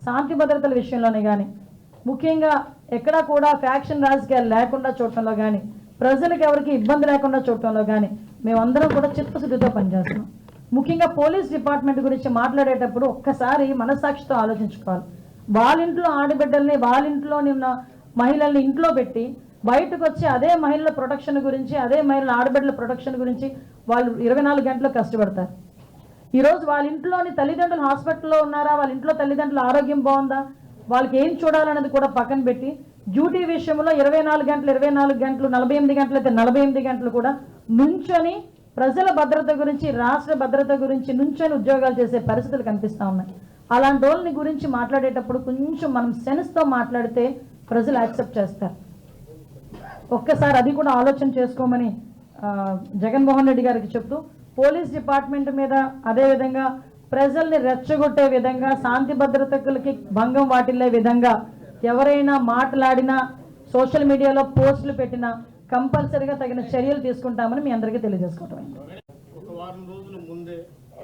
శాంతి భద్రతల విషయంలోనే కానీ, ముఖ్యంగా ఎక్కడా కూడా ఫ్యాక్షన్ రాజకీయాలు లేకుండా చూడటంలో కానీ, ప్రజలకు ఎవరికి ఇబ్బంది లేకుండా చూడటంలో కానీ మేమందరం కూడా చిత్తశుద్ధితో పనిచేస్తున్నాం. ముఖ్యంగా పోలీస్ డిపార్ట్మెంట్ గురించి మాట్లాడేటప్పుడు ఒక్కసారి మనస్సాక్షితో ఆలోచించుకోవాలి. వాళ్ళ ఇంట్లో ఆడబిడ్డల్ని, వాళ్ళ ఇంట్లోని ఉన్న మహిళల్ని ఇంట్లో పెట్టి బయటకు వచ్చి అదే మహిళల ప్రొటెక్షన్ గురించి, అదే మహిళల ఆడబిడ్డల ప్రొటెక్షన్ గురించి వాళ్ళు 24 గంటలు కష్టపడతారు. ఈరోజు వాళ్ళ ఇంట్లోని తల్లిదండ్రులు హాస్పిటల్లో ఉన్నారా, వాళ్ళ ఇంట్లో తల్లిదండ్రుల ఆరోగ్యం బాగుందా, వాళ్ళకి ఏం చూడాలనేది కూడా పక్కన పెట్టి డ్యూటీ విషయంలో 24 గంటలు 48 గంటలు అయితే 48 గంటలు కూడా నుంచొని ప్రజల భద్రత గురించి, రాష్ట్ర భద్రత గురించి నుంచొని ఉద్యోగాలు చేసే పరిస్థితులు కనిపిస్తూ ఉన్నాయి. అలాంటి వాళ్ళని గురించి మాట్లాడేటప్పుడు కొంచెం మనం సెన్స్తో మాట్లాడితే ప్రజలు యాక్సెప్ట్ చేస్తారు. ఒక్కసారి అది కూడా ఆలోచన చేసుకోమని జగన్మోహన్ రెడ్డి గారికి చెప్తూ, పోలీస్ డిపార్ట్మెంట్ మీద అదేవిధంగా ప్రజల్ని రెచ్చగొట్టే విధంగా, శాంతి భద్రతలకి భంగం వాటిల్లే విధంగా ఎవరైనా మాట్లాడినా, సోషల్ మీడియాలో పోస్టులు పెట్టినా కంపల్సరీగా తగిన చర్యలు తీసుకుంటామని మీ అందరికీ తెలియజేసుకుంటాం. ఒక వారం రోజుల ముందే